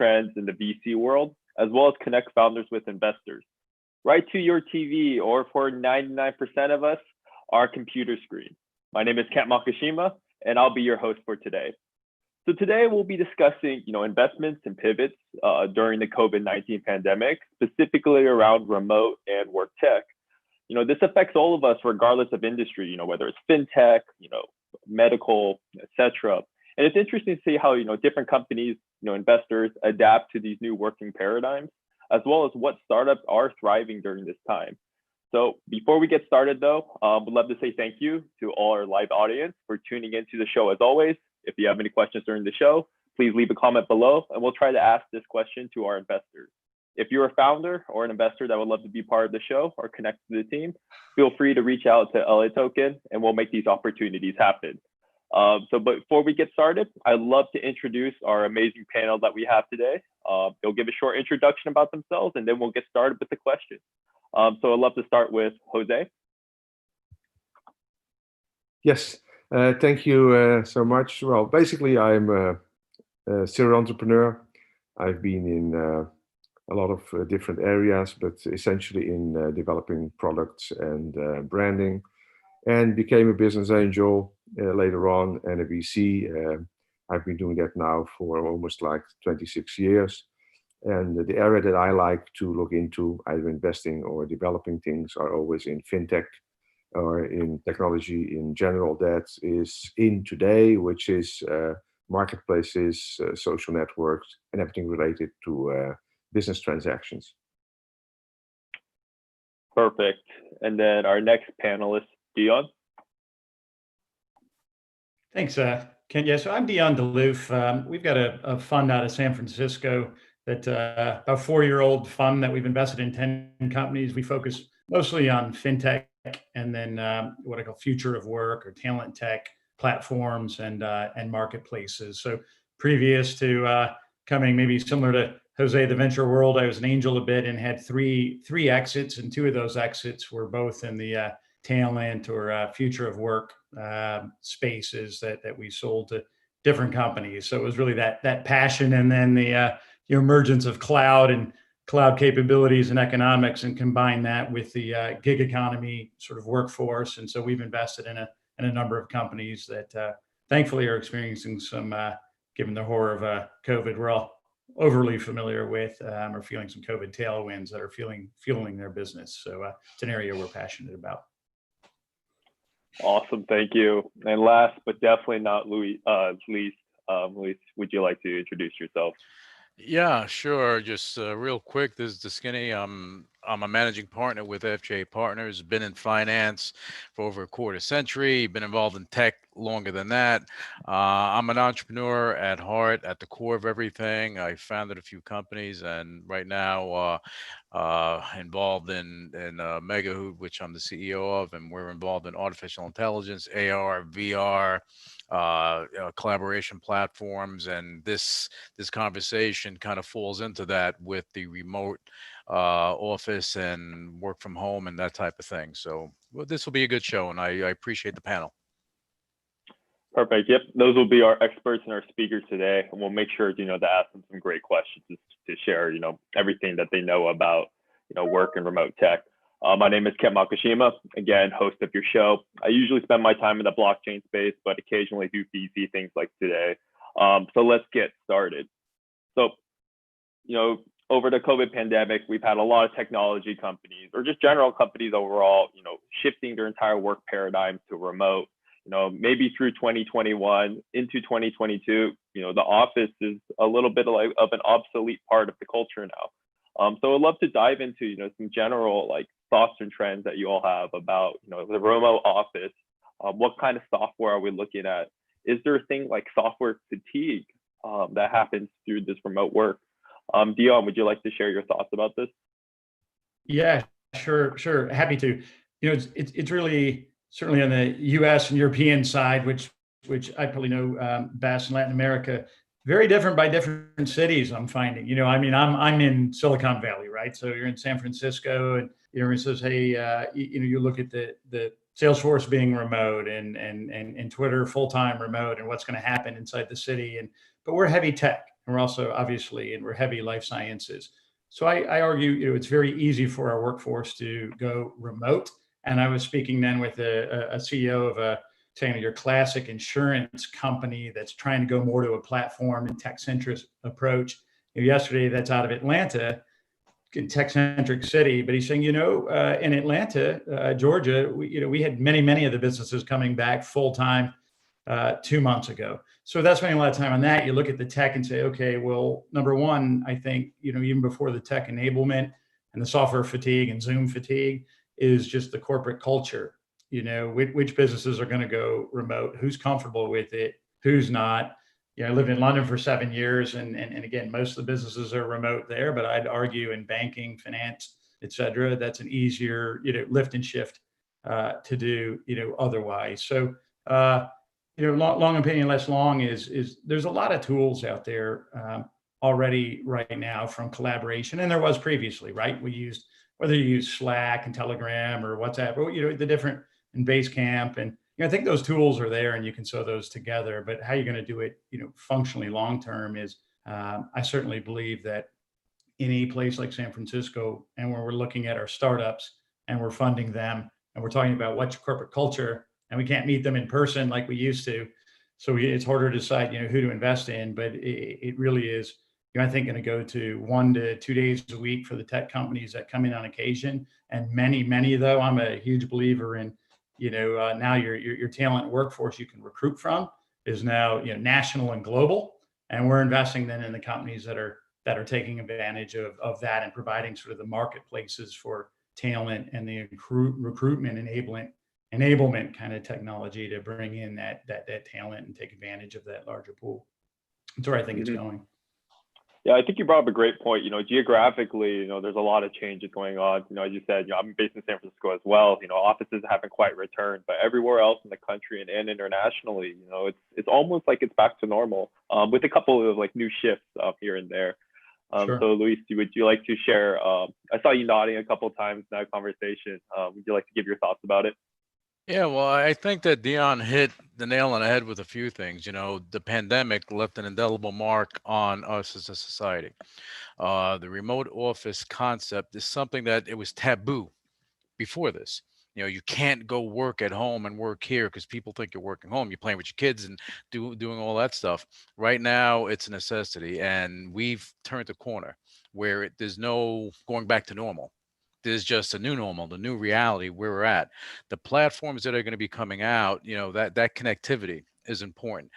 trends in the VC world, as well as connect founders with investors. Right to your TV, or for 99% of us, our computer screen. My name is Kent Makashima, and I'll be your host for today. So today we'll be discussing, investments and pivots during the COVID-19 pandemic, specifically around remote and work tech. This affects all of us regardless of industry, whether it's fintech, medical, etc. And it's interesting to see how, different companies, investors adapt to these new working paradigms, as well as what startups are thriving during this time. So before we get started though, we'd love to say thank you to all our live audience for tuning into the show as always. If you have any questions during the show, please leave a comment below and we'll try to ask this question to our investors. If you're a founder or an investor that would love to be part of the show or connect to the team, feel free to reach out to LATOKEN and we'll make these opportunities happen. But before we get started, I'd love to introduce our amazing panel that we have today. They'll give a short introduction about themselves and then we'll get started with the questions. So I'd love to start with Jose. Yes, thank you so much. Well, basically, I'm a serial entrepreneur. I've been in a lot of different areas, but essentially in developing products and branding, and became a business angel later on and a VC. I've been doing that now for almost like 26 years. And the area that I like to look into, either investing or developing things, are always in fintech or in technology in general that is in today, which is marketplaces, social networks, and everything related to business transactions. Perfect. And then our next panelist, Dion. Thanks, Ken. Yeah, so I'm Dion DeLoof. We've got a fund out of San Francisco that a 4-year-old fund that we've invested in 10 companies. We focus mostly on fintech and then what I call future of work or talent tech platforms and marketplaces. So previous to coming maybe similar to Jose, the venture world, I was an angel a bit and had three exits, and 2 of those exits were both in the talent or future of work spaces that we sold to different companies. So it was really that passion, and then the emergence of cloud and cloud capabilities and economics, and combine that with the gig economy sort of workforce. And so we've invested in a number of companies that thankfully are experiencing some, given the horror of COVID, we're all overly familiar with, or feeling some COVID tailwinds that are fueling their business. So it's an area we're passionate about. Awesome, thank you. And last but definitely not least, Luis, would you like to introduce yourself? Yeah, sure. Just real quick, this is the Skinny. I'm a managing partner with FJ Partners. Been in finance for over a quarter century. Been involved in tech longer than that. I'm an entrepreneur at heart, at the core of everything. I founded a few companies, and right now involved in Megahoot, which I'm the CEO of, and we're involved in artificial intelligence, AR, VR. Collaboration platforms, and this conversation kind of falls into that with the remote office and work from home and that type of thing. So this will be a good show, and I appreciate the panel. Perfect. Yep, those will be our experts and our speakers today, and we'll make sure to ask them some great questions to share everything that they know about work and remote tech. My name is Kent Makashima, again, host of your show. I usually spend my time in the blockchain space, but occasionally do VC things like today. So let's get started. So, over the COVID pandemic, we've had a lot of technology companies, or just general companies overall, shifting their entire work paradigm to remote. Maybe through 2021 into 2022, the office is a little bit of an obsolete part of the culture now. So I'd love to dive into some general thoughts and trends that you all have about the remote office. What kind of software are we looking at? Is there a thing like software fatigue that happens through this remote work? Dion, would you like to share your thoughts about this? Yeah, sure. Happy to. It's really certainly on the US and European side, which I probably know best in Latin America, very different by different cities, I'm finding. I'm in Silicon Valley, right? So you're in San Francisco, and it says, hey, you look at the Salesforce being remote and Twitter full-time remote, and what's going to happen inside the city. But we're heavy tech, and we're also obviously, and we're heavy life sciences. So I argue, it's very easy for our workforce to go remote. And I was speaking then with a CEO of saying your classic insurance company that's trying to go more to a platform and tech-centric approach. Yesterday, that's out of Atlanta, tech-centric city, but he's saying, in Atlanta, Georgia, we had many of the businesses coming back full-time 2 months ago. So that's spending a lot of time on that. You look at the tech and say, okay, well, number one, I think, even before the tech enablement and the software fatigue and Zoom fatigue is just the corporate culture. Which businesses are going to go remote, who's comfortable with it, who's not. I lived in London for 7 years, and again, most of the businesses are remote there, but I'd argue in banking, finance, et cetera, that's an easier, lift and shift to do, otherwise. So, long opinion, less long is there's a lot of tools out there already right now from collaboration, and there was previously, right? We used, whether you use Slack and Telegram or WhatsApp, or, the different, and Basecamp, and I think those tools are there and you can sew those together, but how you're going to do it, functionally long-term is, I certainly believe that in a place like San Francisco, and when we're looking at our startups and we're funding them and we're talking about what's corporate culture, and we can't meet them in person like we used to. So it's harder to decide, who to invest in, but it really is, I think, going to go to 1 to 2 days a week for the tech companies that come in on occasion. And many though, I'm a huge believer in, now your talent workforce you can recruit from is now, national and global. And we're investing then in the companies that are taking advantage of that and providing sort of the marketplaces for talent and the recruitment enablement kind of technology to bring in that talent and take advantage of that larger pool. That's where I think it's going. Yeah, I think you brought up a great point. Geographically, there's a lot of changes going on. As you said, I'm based in San Francisco as well. Offices haven't quite returned, but everywhere else in the country and internationally, it's almost like it's back to normal, with a couple of new shifts here and there. Sure. So Luis, would you like to share? I saw you nodding a couple of times in that conversation. Would you like to give your thoughts about it? Yeah, well, I think that Dion hit the nail on the head with a few things. The pandemic left an indelible mark on us as a society. The remote office concept is something that it was taboo before this. You can't go work at home and work here because people think you're working home. You're playing with your kids and doing all that stuff. Right now, it's a necessity, and we've turned the corner where there's no going back to normal. There's just a new normal, the new reality where we're at. The platforms that are going to be coming out, that connectivity is important.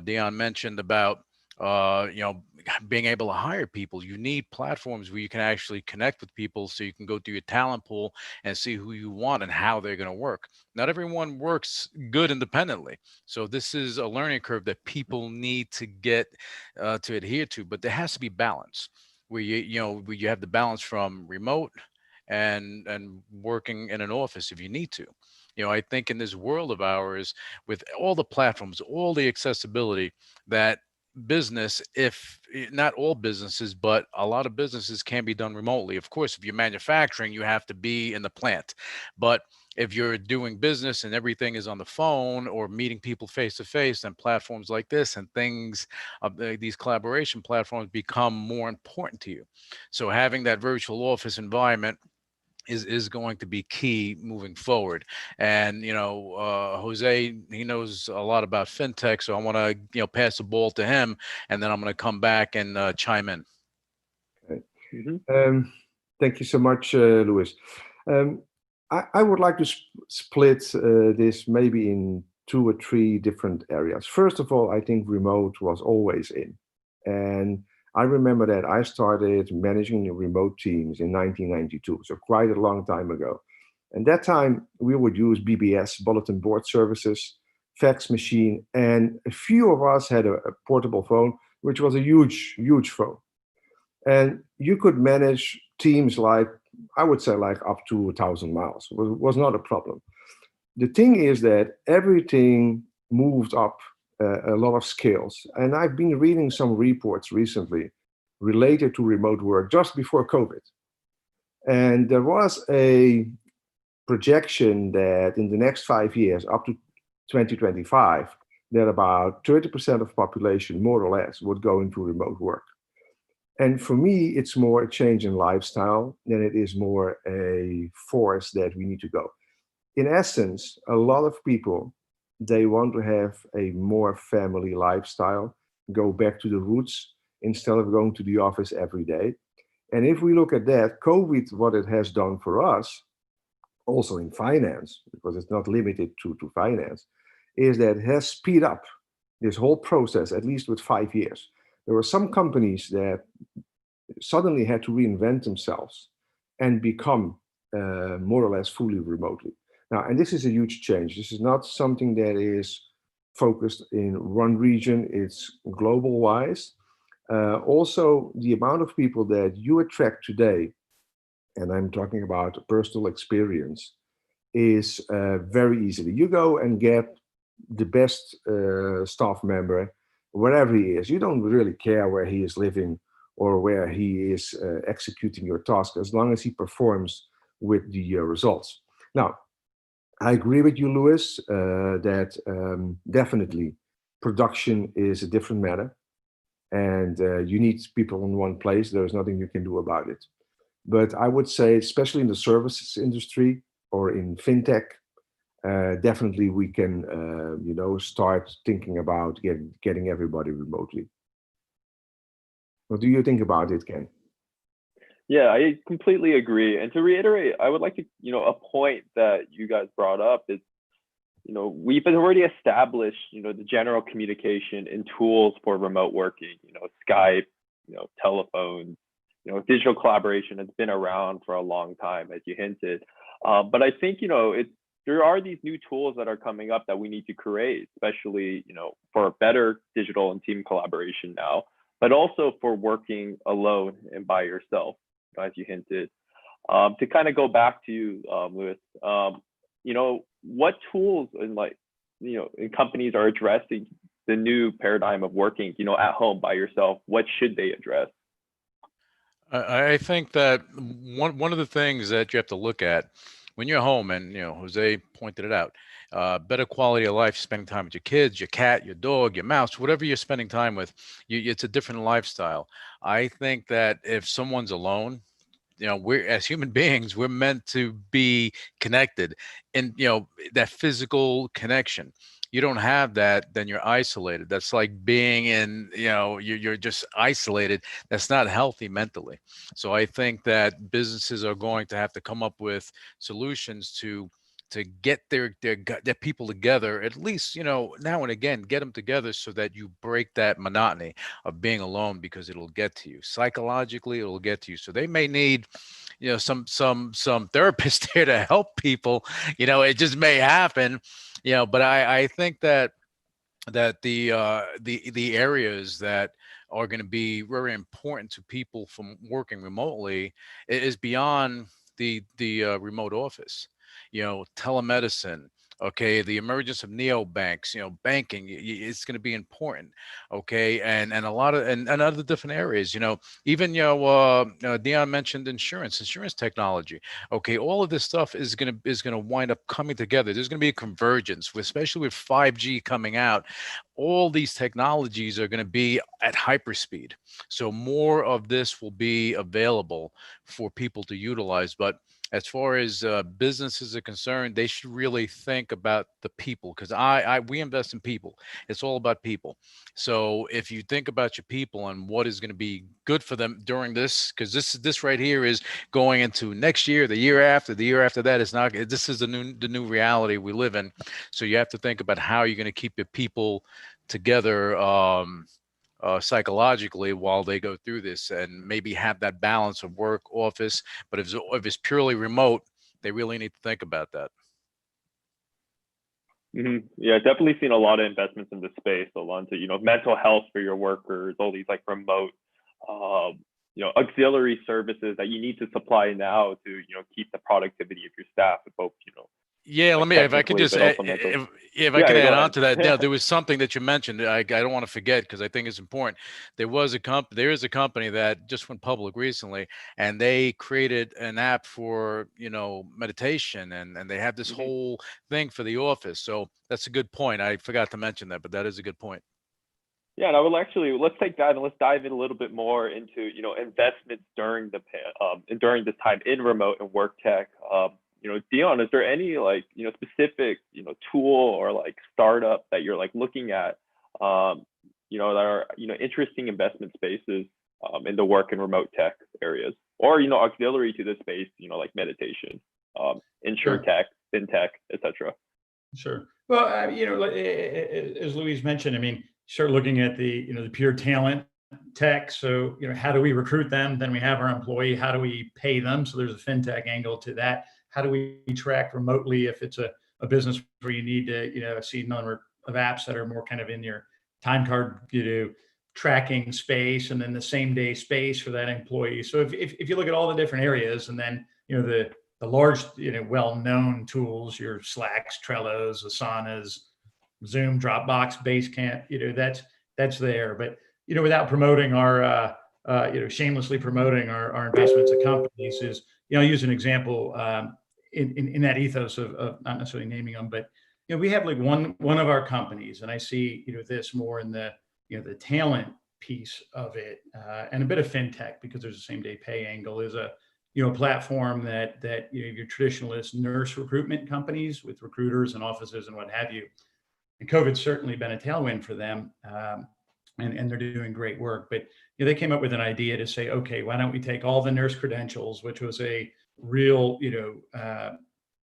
Dion mentioned about being able to hire people. You need platforms where you can actually connect with people so you can go through your talent pool and see who you want and how they're going to work. Not everyone works good independently. So this is a learning curve that people need to get to adhere to, but there has to be balance where where you have the balance from remote and working in an office if you need to. I think in this world of ours, with all the platforms, all the accessibility, that business, if not all businesses, but a lot of businesses can be done remotely. Of course, if you're manufacturing, you have to be in the plant. But if you're doing business and everything is on the phone or meeting people face to face, then platforms like this and things, these collaboration platforms become more important to you. So having that virtual office environment is going to be key moving forward. And Jose, he knows a lot about fintech, so I want to pass the ball to him, and then I'm going to come back and chime in. Okay. Thank you so much, Luis. I would like to split this maybe in 2 or 3 different areas. First of all, I think remote was always in, and I remember that I started managing the remote teams in 1992, so quite a long time ago. And that time we would use BBS, bulletin board services, fax machine, and a few of us had a portable phone, which was a huge phone. And you could manage teams I would say up to 1,000 miles. It was not a problem. The thing is that everything moved up a lot of scales. And I've been reading some reports recently related to remote work just before COVID. And there was a projection that in the next 5 years, up to 2025, that about 30% of the population, more or less, would go into remote work. And for me, it's more a change in lifestyle than it is more a force that we need to go. In essence, a lot of people, they want to have a more family lifestyle, go back to the roots instead of going to the office every day. And if we look at that, COVID, what it has done for us, also in finance, because it's not limited to finance, is that it has speed up this whole process, at least with 5 years. There were some companies that suddenly had to reinvent themselves and become more or less fully remotely. Now, and this is a huge change. This is not something that is focused in one region, it's global wise. Also, the amount of people that you attract today, and I'm talking about personal experience, is very easily. You go and get the best staff member, wherever he is. You don't really care where he is living or where he is executing your task, as long as he performs with the results. Now, I agree with you, Louis, that definitely production is a different matter, and you need people in one place. There's nothing you can do about it. But I would say, especially in the services industry or in fintech, definitely we can, start thinking about getting everybody remotely. What do you think about it, Ken? Yeah, I completely agree. And to reiterate, I would like to, a point that you guys brought up is, we've already established, the general communication and tools for remote working, Skype, telephones, digital collaboration has been around for a long time, as you hinted. But I think, there are these new tools that are coming up that we need to create, especially, for better digital and team collaboration now, but also for working alone and by yourself, as you hinted. To kind of go back to you, Louis, what tools and companies are addressing the new paradigm of working, at home by yourself? What should they address? I think that one of the things that you have to look at when you're home, and Jose pointed it out, better quality of life, spending time with your kids, your cat, your dog, your mouse, whatever you're spending time with, it's a different lifestyle. I think that if someone's alone, we're, as human beings, we're meant to be connected, and that physical connection. You don't have that, then you're isolated. That's like being in, you're just isolated. That's not healthy mentally. So I think that businesses are going to have to come up with solutions to get their people together, at least now and again, get them together so that you break that monotony of being alone, because it'll get to you psychologically. It'll get to you. So they may need some therapists there to help people. It just may happen. But I think that the areas that are going to be very important to people from working remotely is beyond the remote office. Telemedicine. Okay, the emergence of neobanks, banking, it's going to be important. Okay, and a lot of and other different areas. Even Dion mentioned insurance technology. Okay, all of this stuff is gonna wind up coming together. There's gonna be a convergence, especially with 5G coming out. All these technologies are going to be at hyperspeed. So more of this will be available for people to utilize. But as far as businesses are concerned, they should really think about the people, because we invest in people. It's all about people. So if you think about your people and what is going to be good for them during this, because this right here is going into next year, the year after that, it's not. This is the new reality we live in. So you have to think about how you're going to keep your people together psychologically while they go through this, and maybe have that balance of work, office. But if it's purely remote, they really need to think about that. Yeah, definitely seen a lot of investments in this space, along to mental health for your workers, all these remote auxiliary services that you need to supply now to keep the productivity of your staff, both Yeah, like let me, if I could technically, just, but also mentally. if I Yeah, can go add on to that. Now, ahead. there was something that you mentioned. I don't want to forget because I think it's important. There is a company that just went public recently, and they created an app for, meditation, and they have this Mhm. whole thing for the office. So that's a good point. I forgot to mention that, but that is a good point. Yeah, and I will actually let's take that and let's dive in a little bit more into investments during and during this time in remote and work tech. Dion, is there any like specific tool or like startup that you're like looking at, that are interesting investment spaces in the work and remote tech areas, or auxiliary to this space, like meditation, Sure. insurtech, fintech, etc. Sure. Well, as Louise mentioned, I mean, start looking at the pure talent tech. So, how do we recruit them? Then we have our employee. How do we pay them? So there's a fintech angle to that. How do we track remotely if it's a business where you need to, see a number of apps that are more kind of in your time card, tracking space, and then the same day space for that employee. So if you look at all the different areas, and then, the large, well-known tools, your Slacks, Trellos, Asanas, Zoom, Dropbox, Basecamp, that's there. But without promoting shamelessly promoting our investments of companies is, I'll use an example in that ethos of not necessarily naming them, but we have like one of our companies, and I see this more in the talent piece of it, and a bit of fintech, because there's a same day pay angle, is a platform that your traditionalist nurse recruitment companies with recruiters and offices and what have you. And COVID's certainly been a tailwind for them, and they're doing great work. But they came up with an idea to say, okay, why don't we take all the nurse credentials, which was a real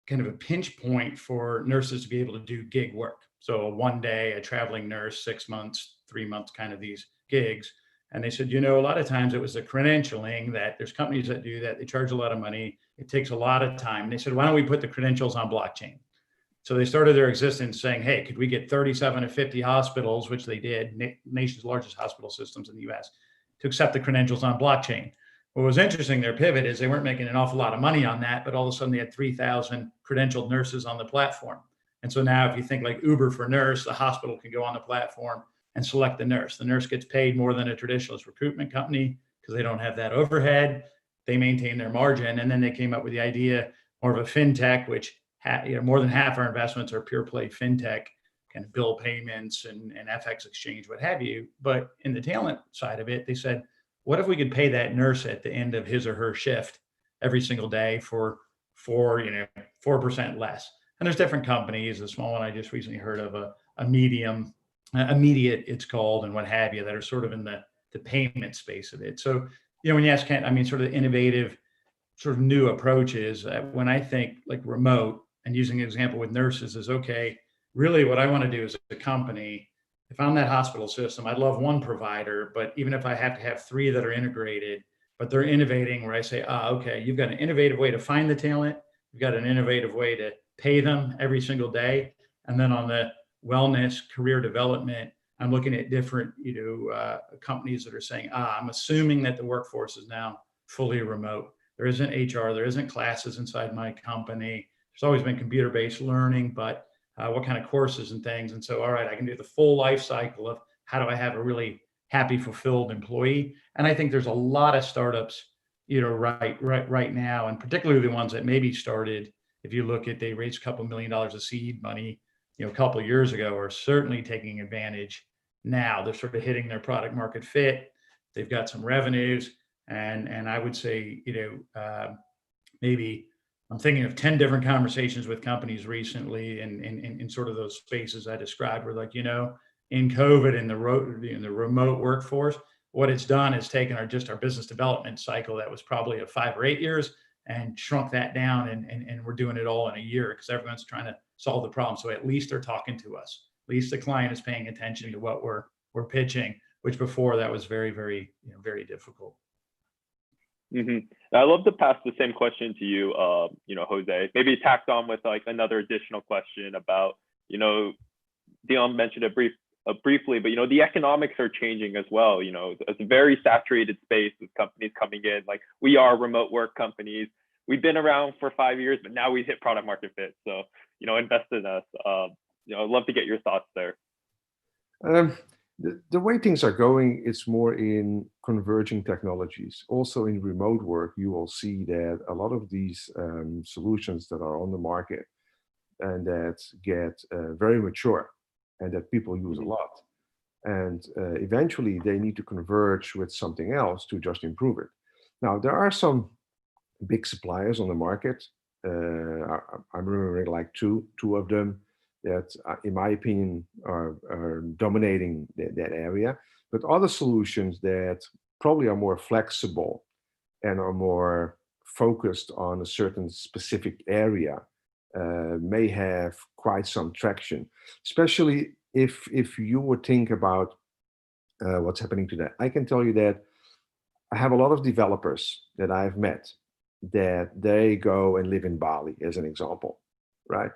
kind of a pinch point for nurses to be able to do gig work. So one day, a traveling nurse, 6 months, 3 months, kind of these gigs. And they said, a lot of times it was the credentialing that there's companies that do that. They charge a lot of money. It takes a lot of time. And they said, why don't we put the credentials on blockchain? So they started their existence saying, hey, could we get 37 to 50 hospitals, which they did, nation's largest hospital systems in the US, to accept the credentials on blockchain? What was interesting, their pivot is they weren't making an awful lot of money on that, but all of a sudden they had 3,000 credentialed nurses on the platform. And so now if you think like Uber for nurse, the hospital can go on the platform and select the nurse. The nurse gets paid more than a traditionalist recruitment company because they don't have that overhead. They maintain their margin. And then they came up with the idea more of a fintech, which more than half our investments are pure play fintech, kind of bill payments and FX exchange, what have you. But in the talent side of it, they said, what if we could pay that nurse at the end of his or her shift every single day for 4% less? And there's different companies. The small one I just recently heard of, a medium, immediate it's called, and what have you, that are sort of in the payment space of it. So, when you ask Kent, I mean, sort of innovative, sort of new approaches. When I think like remote, and using an example with nurses, is okay, really what I want to do as a company, if I'm that hospital system, I'd love one provider, but even if I have to have 3 that are integrated, but they're innovating where I say, okay, you've got an innovative way to find the talent, you've got an innovative way to pay them every single day. And then on the wellness, career development, I'm looking at different, companies that are saying, I'm assuming that the workforce is now fully remote. There isn't HR, there isn't classes inside my company. There's always been computer-based learning, but what kind of courses and things. And so, all right, I can do the full life cycle of how do I have a really happy, fulfilled employee. And I think there's a lot of startups, right now, and particularly the ones that maybe started, if you look at, they raised a couple $1 million of seed money, a couple of years ago, are certainly taking advantage now. They're sort of hitting their product market fit. They've got some revenues. And I would say, maybe I'm thinking of 10 different conversations with companies recently in sort of those spaces I described, where like, in COVID and the remote workforce, what it's done is taken our business development cycle that was probably a 5 or 8 years and shrunk that down. And we're doing it all in a year because everyone's trying to solve the problem. So at least they're talking to us. At least the client is paying attention to what we're pitching, which before that was very, very, very difficult. I'd love to pass the same question to you, Jose. Maybe tacked on with like another additional question about, Dion mentioned it briefly, but the economics are changing as well. It's a very saturated space with companies coming in. Like we are remote work companies. we've been around for 5 years, but now we've hit product market fit. So, invest in us. I'd love to get your thoughts there. The way things are going, it's more in converging technologies. Also in remote work, you will see that a lot of these solutions that are on the market and that get very mature and that people use a lot. And eventually they need to converge with something else to just improve it. Now, there are some big suppliers on the market. I'm remembering like two of them that, in my opinion, are dominating that area. But other solutions that probably are more flexible and are more focused on a certain specific area may have quite some traction, especially if you would think about what's happening today. I can tell you that I have a lot of developers that I've met that they go and live in Bali, as an example, right?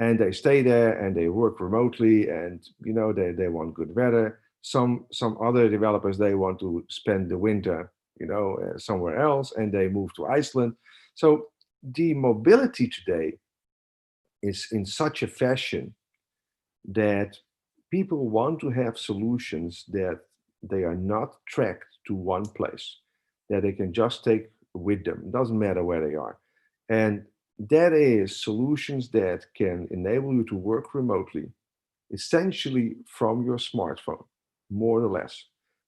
And they stay there and they work remotely, and they want good weather. Some other developers, they want to spend the winter, somewhere else, and they move to Iceland. So the mobility today is in such a fashion that people want to have solutions that they are not tracked to one place, that they can just take with them. It doesn't matter where they are. And that is solutions that can enable you to work remotely, essentially from your smartphone, more or less.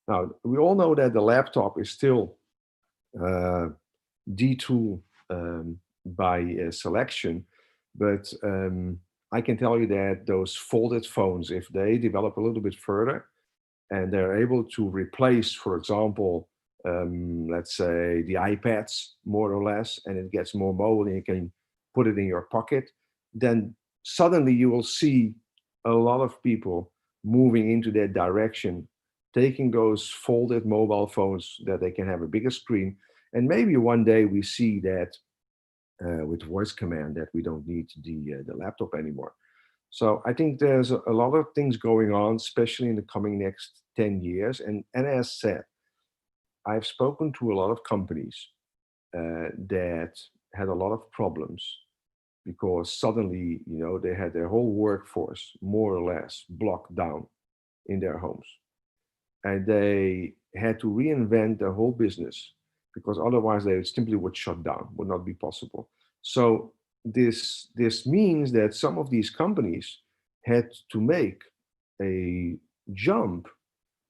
Now, we all know that the laptop is still the tool by selection, but I can tell you that those folded phones, if they develop a little bit further and they're able to replace, for example, let's say the iPads, more or less, and it gets more mobile and you can put it in your pocket, then suddenly you will see a lot of people moving into that direction, taking those folded mobile phones that they can have a bigger screen. And maybe one day we see that with voice command that we don't need the laptop anymore. So I think there's a lot of things going on, especially in the coming next 10 years. And as said, I've spoken to a lot of companies that had a lot of problems because suddenly, they had their whole workforce more or less blocked down in their homes. And they had to reinvent their whole business because otherwise they simply would shut down, would not be possible. So this means that some of these companies had to make a jump,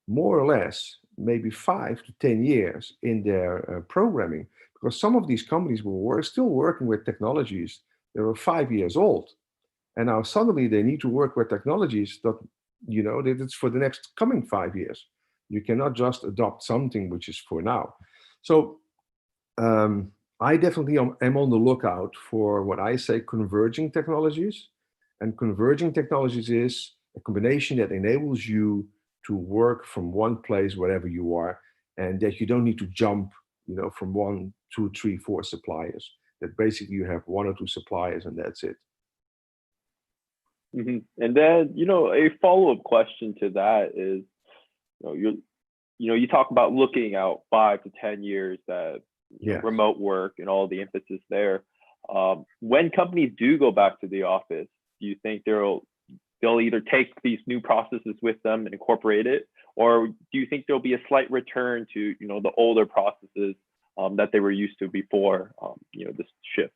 more or less, maybe 5 to 10 years in their programming, because some of these companies were still working with technologies that were 5 years old. And now suddenly they need to work with technologies that, that it's for the next coming 5 years. You cannot just adopt something which is for now. So I definitely am on the lookout for what I say converging technologies. And converging technologies is a combination that enables you to work from one place wherever you are, and that you don't need to jump, from 1, 2, 3, 4 suppliers. That basically you have 1 or 2 suppliers and that's it. Mm-hmm. And then, a follow-up question to that is, you talk about looking out 5 to 10 years that remote work and all the emphasis there. When companies do go back to the office, do you think they'll either take these new processes with them and incorporate it, or do you think there'll be a slight return to the older processes that they were used to before this shift?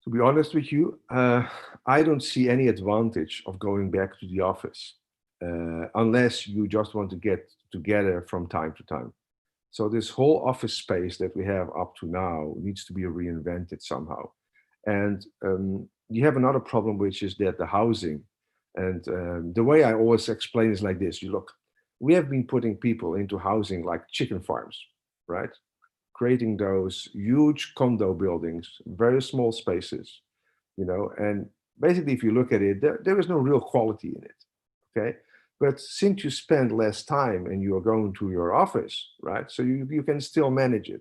To be honest with you, I don't see any advantage of going back to the office unless you just want to get together from time to time. So this whole office space that we have up to now needs to be reinvented somehow. And you have another problem, which is that the housing, and the way I always explain is like this. We have been putting people into housing like chicken farms, right? Creating those huge condo buildings, very small spaces, and basically if you look at it, there is no real quality in it, okay? But since you spend less time and you are going to your office, right? So you can still manage it.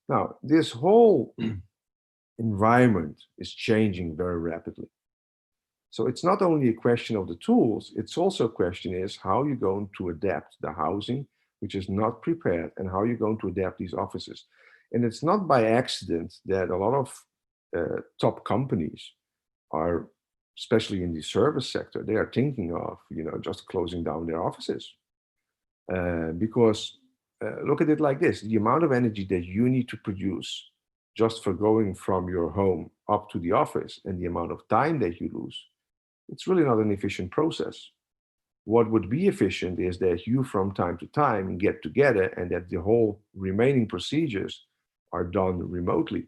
Now, this whole environment is changing very rapidly. So it's not only a question of the tools, it's also a question is how you're going to adapt the housing, which is not prepared, and how you're going to adapt these offices. And it's not by accident that a lot of top companies are, especially in the service sector, they are thinking of, just closing down their offices. Because look at it like this: the amount of energy that you need to produce just for going from your home up to the office and the amount of time that you lose, it's really not an efficient process. What would be efficient is that you from time to time get together and that the whole remaining procedures are done remotely.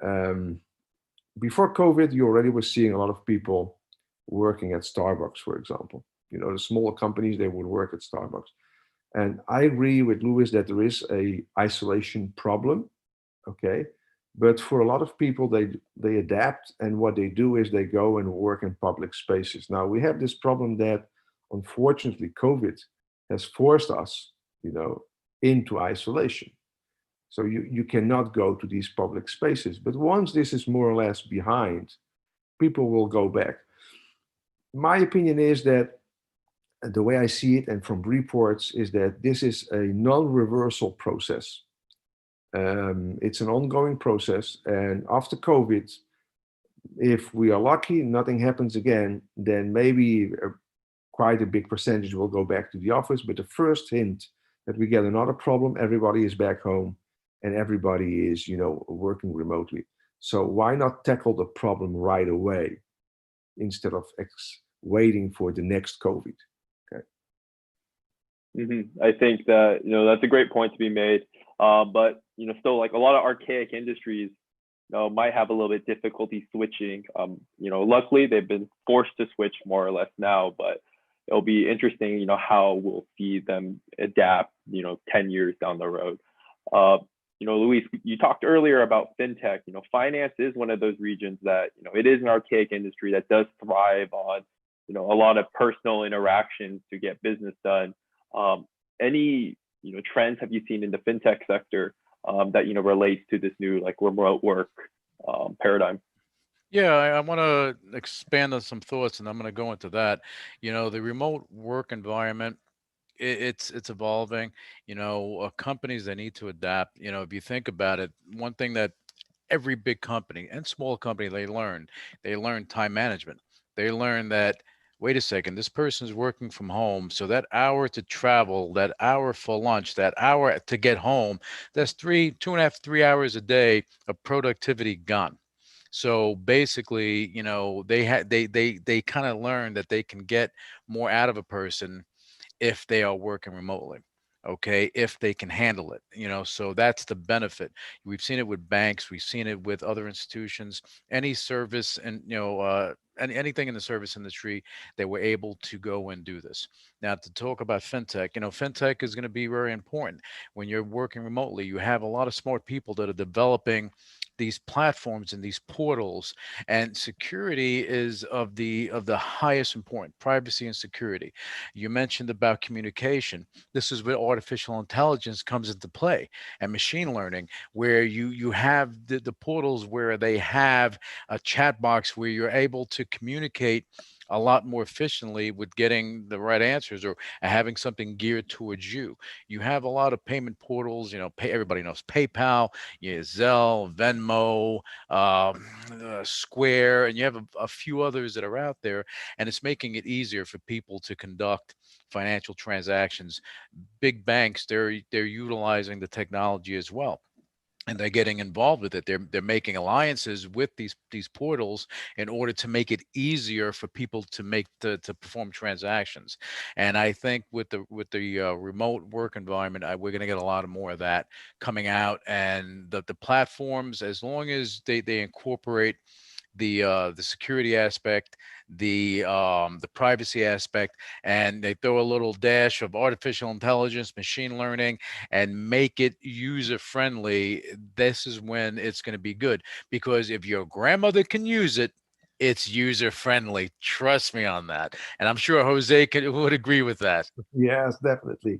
Um, Before COVID, you already were seeing a lot of people working at Starbucks, for example. The smaller companies, they would work at Starbucks. And I agree with Louis that there is a isolation problem, okay? But for a lot of people, they adapt, and what they do is they go and work in public spaces. Now we have this problem that, unfortunately, COVID has forced us, into isolation. So you cannot go to these public spaces. But once this is more or less behind, people will go back. My opinion is that the way I see it, and from reports, is that this is a non-reversal process. It's an ongoing process, and after COVID, if we are lucky, nothing happens again, then maybe quite a big percentage will go back to the office. But the first hint that we get another problem, everybody is back home, and everybody is, working remotely. So why not tackle the problem right away instead of waiting for the next COVID? Okay. I think that, that's a great point to be made. But, still, like, a lot of archaic industries, might have a little bit difficulty switching. Luckily they've been forced to switch more or less now, but it'll be interesting, how we'll see them adapt, 10 years down the road. Luis, you talked earlier about fintech. Finance is one of those regions that, it is an archaic industry that does thrive on, a lot of personal interactions to get business done. Any, trends have you seen in the fintech sector that, relates to this new, like, remote work paradigm? Yeah, I want to expand on some thoughts, and I'm going to go into that. The remote work environment, it's evolving. Companies, they need to adapt. If you think about it, one thing that every big company and small company, they learn time management. They learn that, wait a second, this person's working from home, so that hour to travel, that hour for lunch, that hour to get home, that's 2.5, 3 hours a day of productivity gone. So basically, they kind of learn that they can get more out of a person if they are working remotely. Okay, if they can handle it, so that's the benefit. We've seen it with banks, we've seen it with other institutions, any service, and anything in the service industry, they were able to go and do this. Now, to talk about fintech, fintech is going to be very important. When you're working remotely, you have a lot of smart people that are developing these platforms and these portals, and security is of the highest importance. Privacy and security. You mentioned about communication. This is where artificial intelligence comes into play, and machine learning, where you have the portals where they have a chat box where you're able to communicate a lot more efficiently with getting the right answers, or having something geared towards you. You have a lot of payment portals, everybody knows PayPal, Zelle, Venmo, Square, and you have a few others that are out there, and it's making it easier for people to conduct financial transactions. Big banks, they're utilizing the technology as well, and they're getting involved with it. They're making alliances with these portals in order to make it easier for people to perform transactions. And I think with the remote work environment, we're going to get a lot of more of that coming out. And the platforms, as long as they incorporate the security aspect, the privacy aspect, and they throw a little dash of artificial intelligence, machine learning, and make it user friendly, this is when it's going to be good. Because if your grandmother can use it, it's user friendly. Trust me on that. And I'm sure Jose would agree with that. Yes, definitely.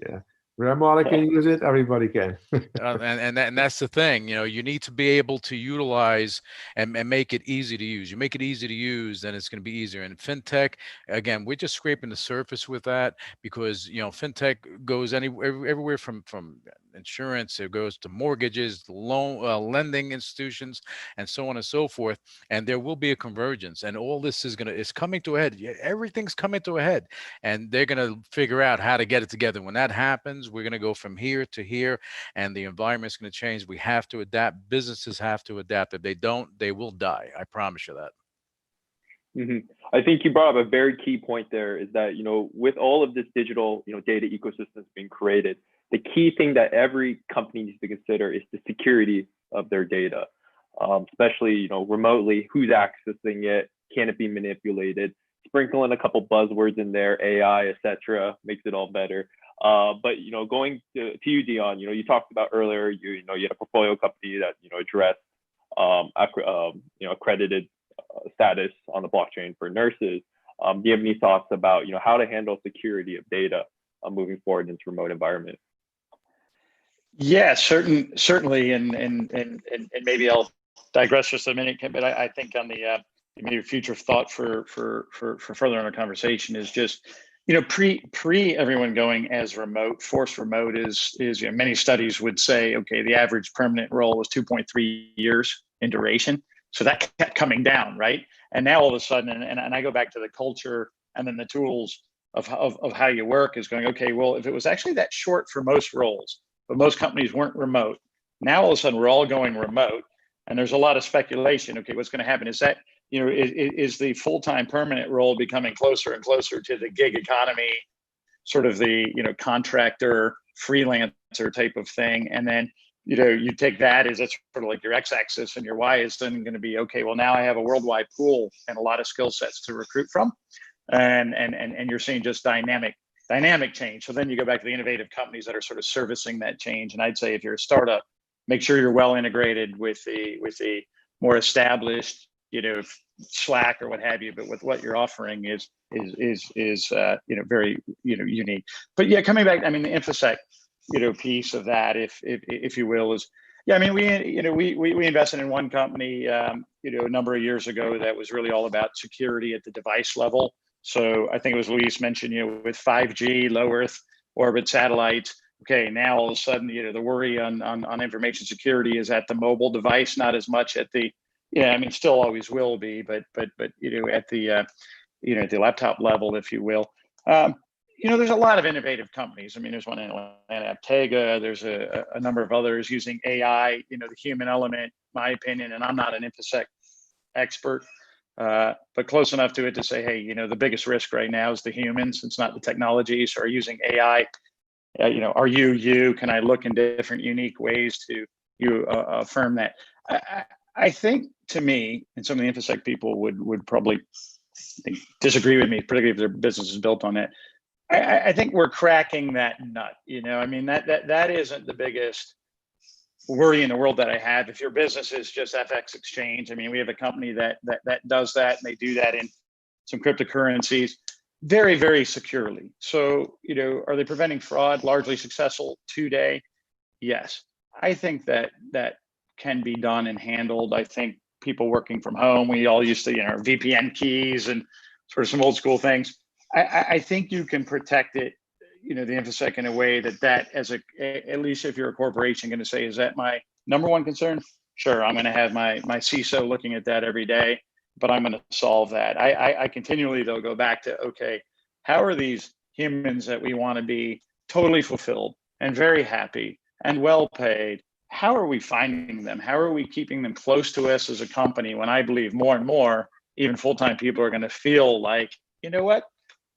Yeah. Grandma can use it, everybody can. And that's the thing, you need to be able to utilize and make it easy to use. You make it easy to use, then it's going to be easier. And fintech, again, we're just scraping the surface with that, because fintech goes everywhere from insurance, it goes to mortgages, loan lending institutions, and so on and so forth. And there will be a convergence, and all this is coming to a head. Everything's coming to a head, and they're gonna figure out how to get it together. When that happens, we're gonna go from here to here, and the environment's gonna change. We have to adapt. Businesses have to adapt. If they don't, they will die. I promise you that. I think you brought up a very key point there, is that, with all of this digital, data ecosystems being created, the key thing that every company needs to consider is the security of their data, especially, remotely, who's accessing it, can it be manipulated, sprinkle in a couple buzzwords in there, AI, etc., makes it all better. But, going to you, Dion, you talked about earlier, you had a portfolio company that, addressed, accredited status on the blockchain for nurses. Do you have any thoughts about how to handle security of data moving forward into remote environment? Yeah, certainly, and maybe I'll digress just a minute, but I think on the maybe future thought for further in our conversation is just pre everyone going as remote, forced remote is many studies would say, okay, the average permanent role was 2.3 years in duration. So that kept coming down, right? And now all of a sudden, and I go back to the culture and then the tools of how you work is going, okay, well, if it was actually that short for most roles, but most companies weren't remote, now all of a sudden we're all going remote, and there's a lot of speculation. Okay, what's going to happen is that, is the full-time permanent role becoming closer and closer to the gig economy, sort of the, contractor, freelancer type of thing, and then you take that as it's sort of like your x-axis, and your y is then going to be, okay, well, now I have a worldwide pool and a lot of skill sets to recruit from, and you're seeing just dynamic change. So then you go back to the innovative companies that are sort of servicing that change. And I'd say if you're a startup, make sure you're well integrated with the more established, Slack or what have you, but with what you're offering is very unique. But yeah, coming back, I mean, the InfoSec piece of that, if you will, is, yeah, I mean, we invested in one company, a number of years ago that was really all about security at the device level. So I think it was Luis mentioned, with 5G, low Earth orbit satellites. Okay, now all of a sudden, the worry on information security is at the mobile device, not as much at the, still always will be, but at the at the laptop level, if you will. There's a lot of innovative companies. I mean, there's one in Atlanta, Aptega. There's a number of others using AI, the human element, my opinion, and I'm not an InfoSec expert, but close enough to it to say, hey, the biggest risk right now is the humans. It's not the technology. So are using AI, are you, can I look in different unique ways to affirm that? I think, to me, and some of the InfoSec people would probably disagree with me, particularly if their business is built on it. I think we're cracking that nut. I mean, that isn't the biggest worry in the world that I have. If your business is just FX exchange, I mean, we have a company that does that, and they do that in some cryptocurrencies very, very securely. So, are they preventing fraud? Largely successful today? Yes. I think that can be done and handled. I think people working from home, we all used to, VPN keys and sort of some old school things. I think you can protect it, the InfoSec, in a way that as at least if you're a corporation, going to say, is that my number one concern? Sure, I'm going to have my CISO looking at that every day, but I'm going to solve that. I continually, though, go back to, okay, how are these humans that we want to be totally fulfilled and very happy and well paid? How are we finding them? How are we keeping them close to us as a company, when I believe more and more, even full-time people are going to feel like, you know what?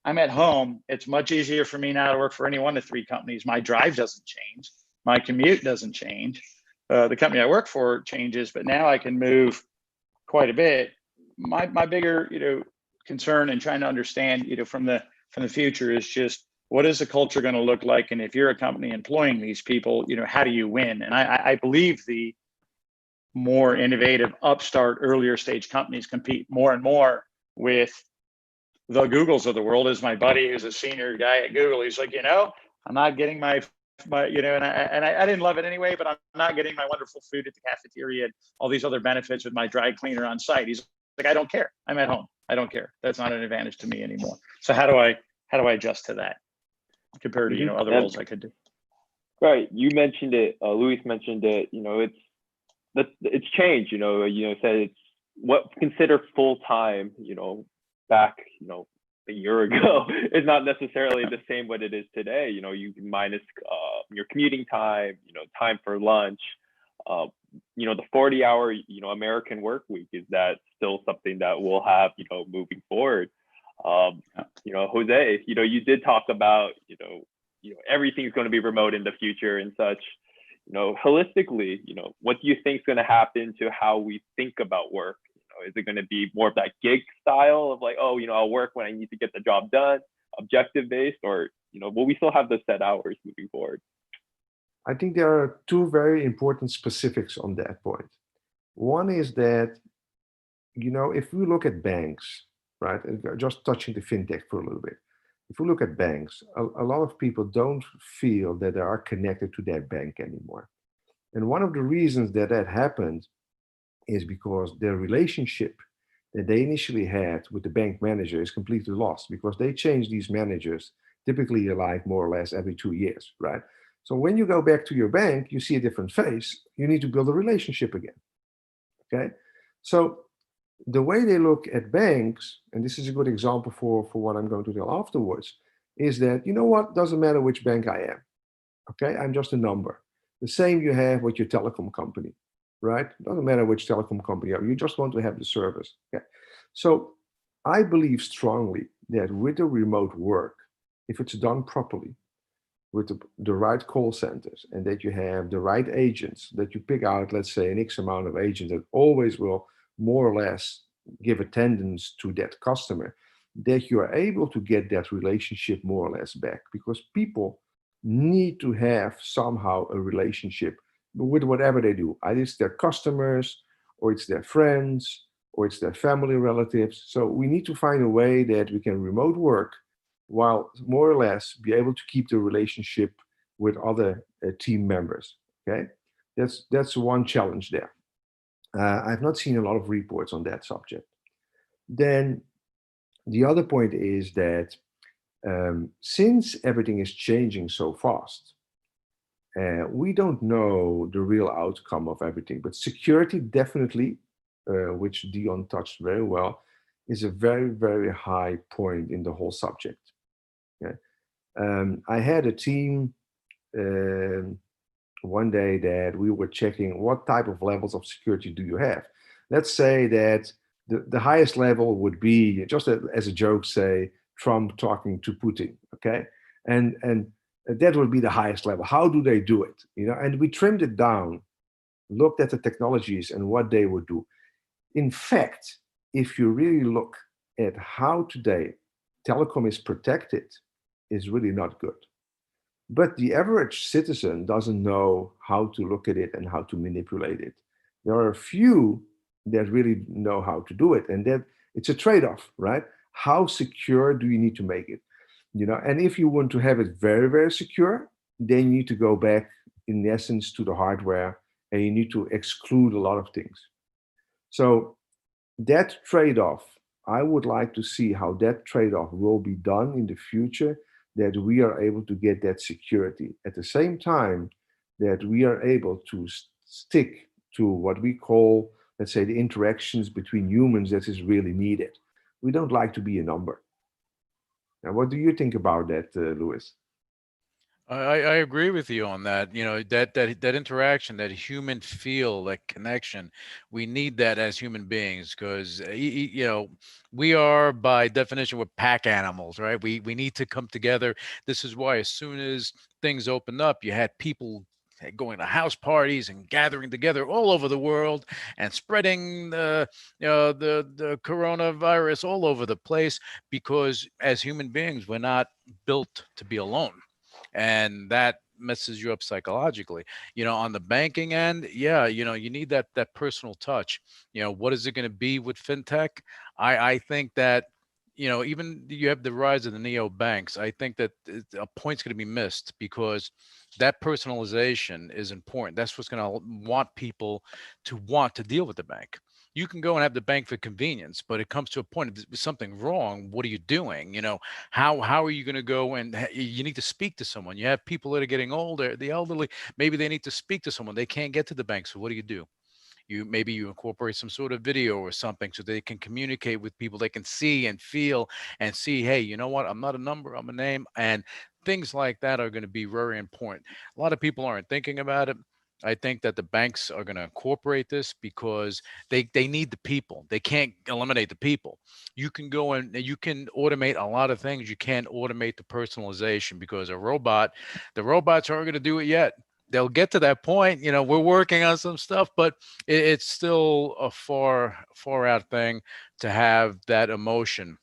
I'm at home. It's much easier for me now to work for any one of three companies. My drive doesn't change. My commute doesn't change. The company I work for changes, but now I can move quite a bit. My bigger, concern and trying to understand, from the future is just, what is the culture going to look like? And if you're a company employing these people, how do you win? And I believe the more innovative, upstart, earlier stage companies compete more and more with the Googles of the world. Is my buddy who's a senior guy at Google. He's like, I'm not getting my and I didn't love it anyway, but I'm not getting my wonderful food at the cafeteria and all these other benefits with my dry cleaner on site. He's like, I don't care. I'm at home. I don't care. That's not an advantage to me anymore. So how do I adjust to that compared to other roles I could do? Right. You mentioned it. Luis mentioned it. It's changed. Said it's what consider full time. Back a year ago is not necessarily the same what it is today. You can minus your commuting time. Time for lunch. The 40-hour American work week, is that still something that we'll have moving forward? Jose, you did talk about everything's going to be remote in the future and such. Holistically, what do you think is going to happen to how we think about work? Is it going to be more of that gig style of like, oh, I'll work when I need to get the job done, objective based, or will we still have those set hours moving forward? I think there are two very important specifics on that point. One is that, if we look at banks, right, and just touching the fintech for a little bit, if we look at banks, a lot of people don't feel that they are connected to their bank anymore. And one of the reasons that happened is because their relationship that they initially had with the bank manager is completely lost, because they change these managers typically like more or less every 2 years, right? So when you go back to your bank, you see a different face. You need to build a relationship again, okay? So the way they look at banks, and this is a good example for what I'm going to tell afterwards, is that, doesn't matter which bank I am, okay? I'm just a number. The same you have with your telecom company, right? Doesn't matter which telecom company you just want to have the service, okay? So I believe strongly that with the remote work, if it's done properly, with the right call centers, and that you have the right agents, that you pick out, let's say, an X amount of agents that always will more or less give attendance to that customer, that you are able to get that relationship more or less back, because people need to have somehow a relationship with whatever they do. Either it's their customers, or it's their friends, or it's their family relatives. So we need to find a way that we can remote work while more or less be able to keep the relationship with other team members, okay? That's one challenge there. I've not seen a lot of reports on that subject. Then the other point is that since everything is changing so fast, we don't know the real outcome of everything, but security definitely, which Dion touched very well, is a very, very high point in the whole subject. Okay? I had a team one day that we were checking what type of levels of security do you have. Let's say that the highest level would be, just as a joke, say Trump talking to Putin, okay? And that would be the highest level. How do they do it? And we trimmed it down, looked at the technologies and what they would do. In fact, if you really look at how today telecom is protected, is really not good. But the average citizen doesn't know how to look at it and how to manipulate it. There are a few that really know how to do it, and that it's a trade-off, right? How secure do you need to make it? And if you want to have it very, very secure, then you need to go back, in essence, to the hardware, and you need to exclude a lot of things. So that trade-off, I would like to see how that trade-off will be done in the future, that we are able to get that security. At the same time, that we are able to stick to what we call, let's say, the interactions between humans that is really needed. We don't like to be a number. Now, what do you think about that, Louis? I agree with you on that. That interaction, that human feel, that connection, we need that as human beings, because we are by definition, we're pack animals, right? We need to come together. This is why as soon as things opened up, you had people going to house parties and gathering together all over the world and spreading the coronavirus all over the place, because as human beings, we're not built to be alone. And that messes you up psychologically. On the banking end, you need that personal touch. What is it going to be with fintech? I think that even you have the rise of the neo banks. I think that a point's going to be missed, because that personalization is important. That's what's going to want people to want to deal with the bank. You can go and have the bank for convenience, but it comes to a point, if there's something wrong, what are you doing? How are you going to go and you need to speak to someone? You have people that are getting older, the elderly, maybe they need to speak to someone. They can't get to the bank. So what do? Maybe you incorporate some sort of video or something so they can communicate with people. They can see and feel and see, hey, you know what? I'm not a number, I'm a name. And things like that are going to be very important. A lot of people aren't thinking about it. I think that the banks are going to incorporate this because they need the people. They can't eliminate the people. You can go and you can automate a lot of things. You can't automate the personalization because the robots aren't going to do it yet. They'll get to that point. We're working on some stuff, but it's still a far out thing to have that emotion,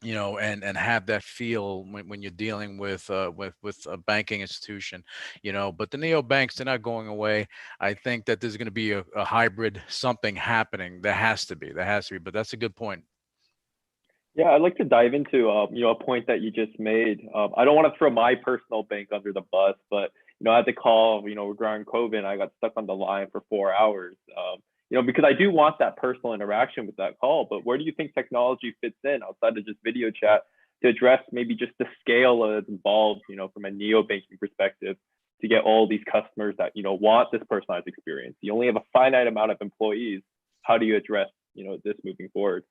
and have that feel when you're dealing with a banking institution, but the neobanks, they're not going away. I think that there's going to be a hybrid something happening. There has to be, but that's a good point. Yeah, I'd like to dive into a point that you just made. I don't want to throw my personal bank under the bus, but I had to call, regarding COVID, I got stuck on the line for 4 hours. Because I do want that personal interaction with that call, but where do you think technology fits in outside of just video chat to address maybe just the scale that's involved, from a neo-banking perspective, to get all these customers that, want this personalized experience? You only have a finite amount of employees. How do you address, this moving forward?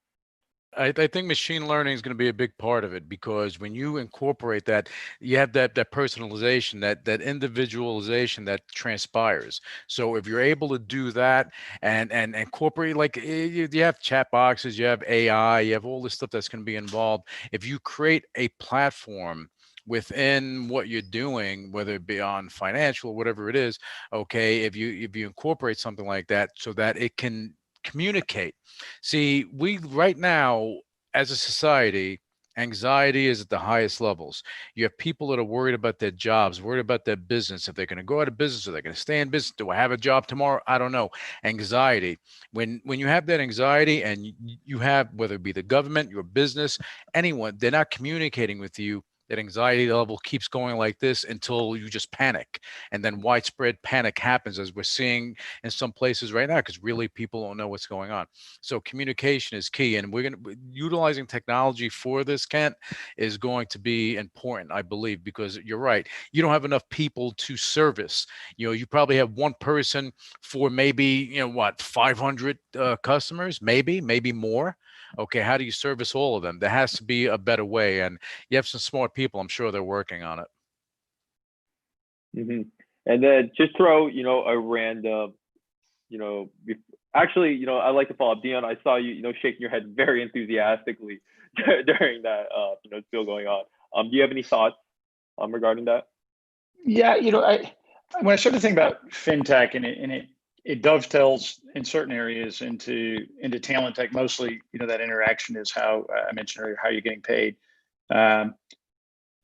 I think machine learning is going to be a big part of it, because when you incorporate that, you have that personalization, that individualization that transpires. So if you're able to do that and incorporate, like you have chat boxes, you have AI, you have all this stuff that's going to be involved. If you create a platform within what you're doing, whether it be on financial, whatever it is, okay, if you incorporate something like that so that it can communicate. See, we right now as a society, anxiety is at the highest levels. You have people that are worried about their jobs, worried about their business. If they're going to go out of business, are they going to stay in business? Do I have a job tomorrow? I don't know. Anxiety. When you have that anxiety, and you have, whether it be the government, your business, anyone, they're not communicating with you. That anxiety level keeps going like this until you just panic, and then widespread panic happens, as we're seeing in some places right now, because really people don't know what's going on. So communication is key, and utilizing technology for this, Kent, is going to be important, I believe, because you're right. You don't have enough people to service. You probably have one person for maybe 500 customers, maybe more. Okay, how do you service all of them? There has to be a better way, and you have some smart people. I'm sure they're working on it. Mm-hmm. And then just throw, a random, actually, I'd like to follow up. Dion, I saw you, shaking your head very enthusiastically during that, spiel going on. Do you have any thoughts regarding that? Yeah, when I started thinking about fintech, and it dovetails in certain areas into talent tech. Mostly, that interaction is how I mentioned earlier, how you're getting paid.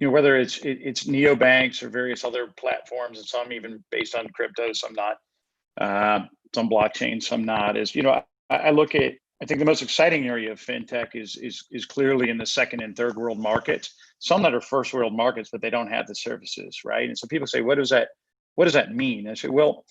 Whether it's neobanks or various other platforms, and some even based on crypto, some not, some blockchain, some not. I think the most exciting area of fintech is clearly in the second and third world markets. Some that are first world markets, but they don't have the services, right? And so people say, what does that mean? I say, well,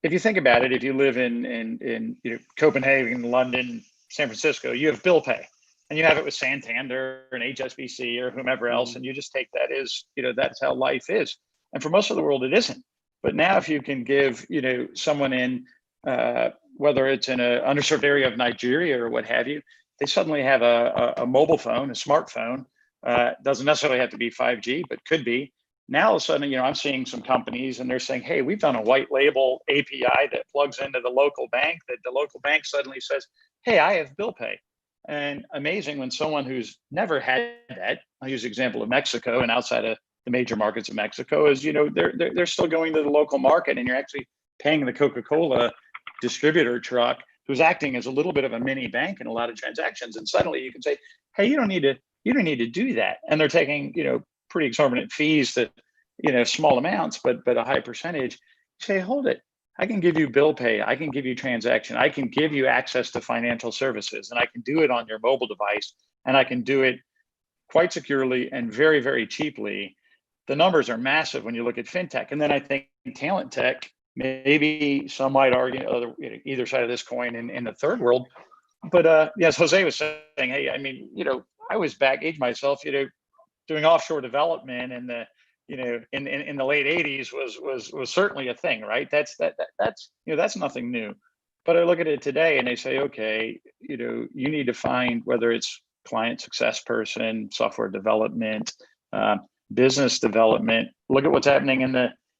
if you think about it, if you live in Copenhagen, London, San Francisco, you have bill pay, and you have it with Santander and HSBC or whomever else, and you just take that as, that's how life is. And for most of the world, it isn't. But now if you can give, someone in, whether it's in an underserved area of Nigeria or what have you, they suddenly have a mobile phone, a smartphone. Doesn't necessarily have to be 5G, but could be. Now all of a sudden, I'm seeing some companies and they're saying, hey, we've done a white label API that plugs into the local bank, that the local bank suddenly says, hey, I have bill pay. And amazing when someone who's never had that, I'll use the example of Mexico, and outside of the major markets of Mexico, is, they're still going to the local market, and you're actually paying the Coca-Cola distributor truck, who's acting as a little bit of a mini bank in a lot of transactions. And suddenly you can say, hey, you don't need to do that. And they're taking, pretty exorbitant fees that, small amounts, but a high percentage. You say, hold it. I can give you bill pay. I can give you transaction. I can give you access to financial services, and I can do it on your mobile device, and I can do it quite securely and very, very cheaply. The numbers are massive when you look at fintech. And then I think talent tech, maybe some might argue either side of this coin in the third world, yes, Jose was saying, hey, I mean, I was back age myself, doing offshore development in the, in the late 80s was certainly a thing, right? That's nothing new. But I look at it today and they say, okay, you need to find whether it's client success person, software development, business development. Look at what's happening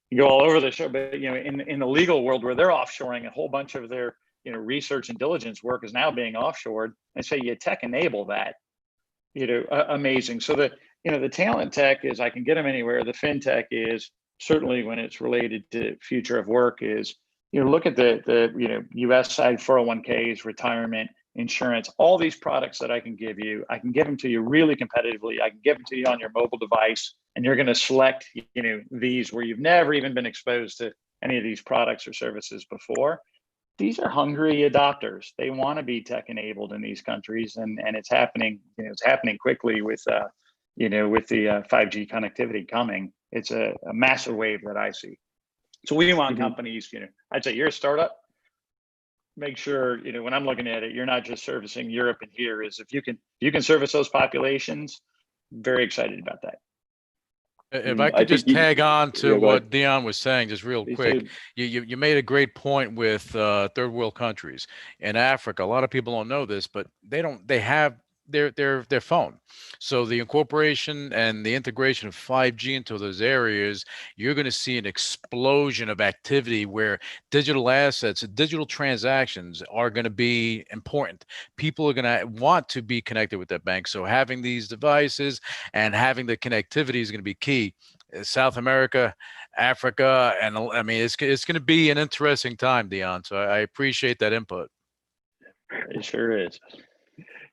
you go all over the show, but in the legal world where they're offshoring, a whole bunch of their research and diligence work is now being offshored. And so you tech enable that, amazing. So the talent tech is I can get them anywhere. The fintech is certainly when it's related to future of work is, look at the US side 401ks, retirement, insurance, all these products that I can give you. I can give them to you really competitively. I can give them to you on your mobile device, and you're going to select, these where you've never even been exposed to any of these products or services before. These are hungry adopters. They want to be tech enabled in these countries, and it's happening. It's happening quickly with the 5G connectivity coming. It's a massive wave that I see. So we want companies. I'd say you're a startup. Make sure when I'm looking at it, you're not just servicing Europe and here. Is if you can service those populations, very excited about that. If I could just tag on to what Dion was saying, just real quick, you made a great point with third world countries. In Africa, a lot of people don't know this, but they have their phone. So the incorporation and the integration of 5G into those areas, you're going to see an explosion of activity where digital assets, digital transactions are going to be important. People are going to want to be connected with their bank. So having these devices and having the connectivity is going to be key. South America, Africa, and I mean, it's going to be an interesting time, Dion. So I appreciate that input. It sure is.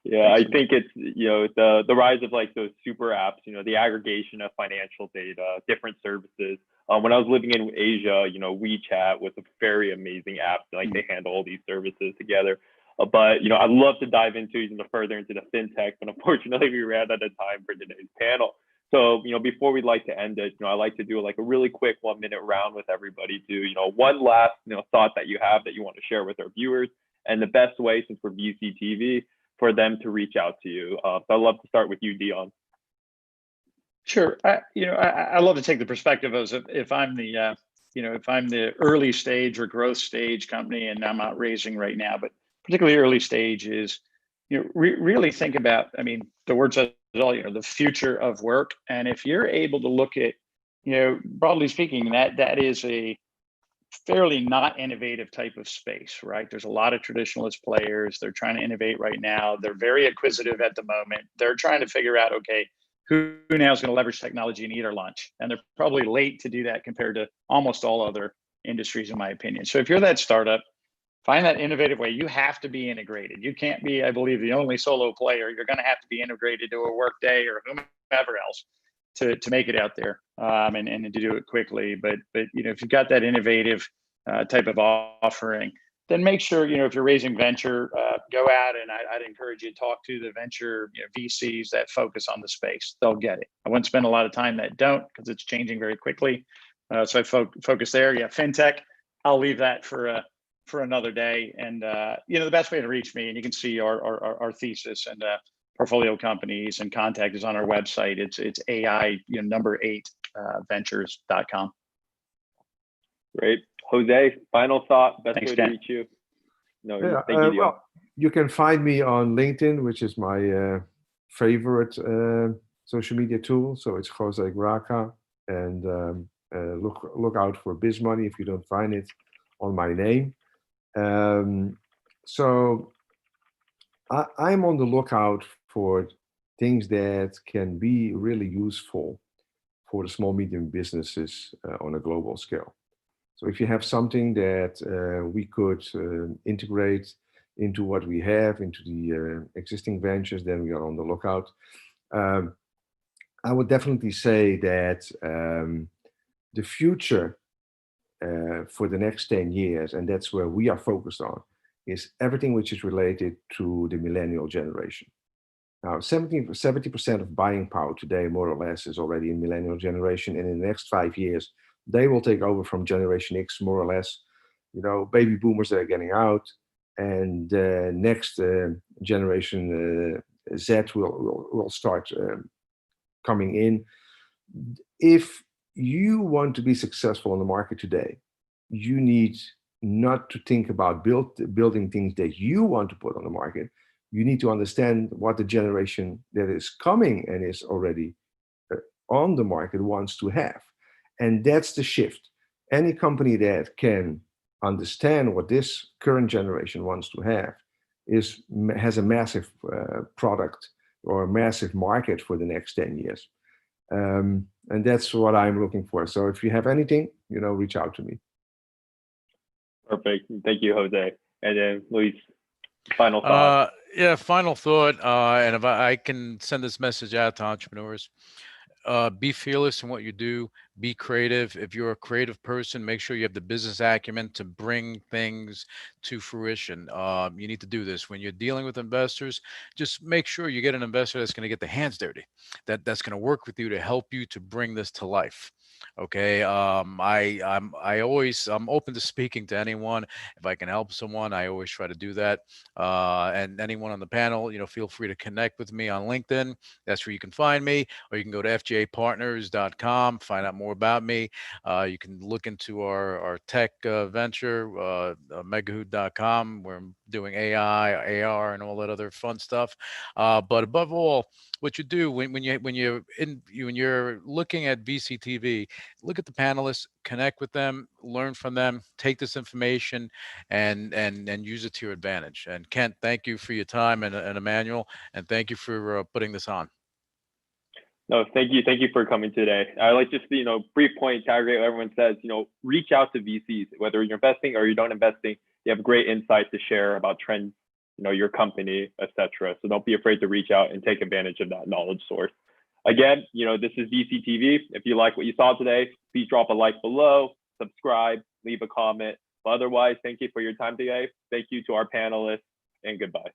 Yeah, I think it's, the rise of like those super apps, the aggregation of financial data, different services. When I was living in Asia, WeChat was a very amazing app. Like they handle all these services together. But, I'd love to dive into further into the fintech, but unfortunately we ran out of time for today's panel. So, before we'd like to end it, I like to do like a really quick 1 minute round with everybody to, one last, thought that you have that you want to share with our viewers, and the best way, since we're VCTV, for them to reach out to you. So I'd love to start with you, Dion. Sure. I love to take the perspective as if I'm the, if I'm the early stage or growth stage company, and I'm not raising right now, but particularly early stage is, really think about, the word says it all, the future of work. And if you're able to look at, broadly speaking, that is a fairly not innovative type of space, right? There's a lot of traditionalist players. They're trying to innovate right now. They're very acquisitive at the moment. They're trying to figure out, okay, who now is going to leverage technology and eat our lunch? And they're probably late to do that compared to almost all other industries, in my opinion. So if you're that startup, find that innovative way. You have to be integrated. You can't be, I believe, the only solo player. You're going to have to be integrated to a Workday or whomever else to make it out there, and to do it quickly. But if you've got that innovative type of offering, then make sure, if you're raising venture, go out and I'd encourage you to talk to the venture VCs that focus on the space. They'll get it. I wouldn't spend a lot of time that don't, because it's changing very quickly. So I focus there. Yeah, fintech, I'll leave that for another day. And the best way to reach me, and you can see our thesis and portfolio companies and contact is on our website. It's AI number 8 ventures.com. Great. Jose, final thought, best Thanks, way to Ken. reach you. No, Yeah, thank you, Dion. well, you can find me on LinkedIn, which is my favorite social media tool. So it's Jose Graca, and look out for BizMoney if you don't find it on my name. So I'm on the lookout for things that can be really useful for the small medium businesses on a global scale. So if you have something that we could integrate into what we have, into the existing ventures, then we are on the lookout. I would definitely say that the future for the next 10 years, and that's where we are focused on, is everything which is related to the millennial generation. Now, 70% of buying power today, more or less, is already in millennial generation, and in the next 5 years, they will take over from Generation X, more or less. Baby boomers that are getting out, and next generation Z will start coming in. If you want to be successful on the market today, you need not to think about building things that you want to put on the market. You need to understand what the generation that is coming and is already on the market wants to have. And that's the shift. Any company that can understand what this current generation wants to have has a massive product or a massive market for the next 10 years. And that's what I'm looking for. So if you have anything, reach out to me. Perfect. Thank you, Jose. And then Luis, final thought. Yeah, final thought. And if I can send this message out to entrepreneurs, be fearless in what you do. Be creative. If you're a creative person, make sure you have the business acumen to bring things to fruition. You need to do this when you're dealing with investors. Just make sure you get an investor that's going to get their hands dirty, that's going to work with you to help you to bring this to life. Okay. I'm open to speaking to anyone. If I can help someone, I always try to do that. And anyone on the panel, feel free to connect with me on LinkedIn. That's where you can find me, or you can go to fjapartners.com, find out more about me. You can look into our tech venture, megahoot.com, where I'm doing AI, AR, and all that other fun stuff. But above all, what you do when you're looking at VCTV, look at the panelists, connect with them, learn from them, take this information, and use it to your advantage. And Kent, thank you for your time, and Emmanuel, and thank you for putting this on. No, thank you. Thank you for coming today. I like just, brief point to aggregate what everyone says, reach out to VCs, whether you're investing or you don't investing, you have great insight to share about trends, your company, etc. So don't be afraid to reach out and take advantage of that knowledge source. Again, this is VCTV. If you like what you saw today, please drop a like below, subscribe, leave a comment. But otherwise, thank you for your time today. Thank you to our panelists, and goodbye.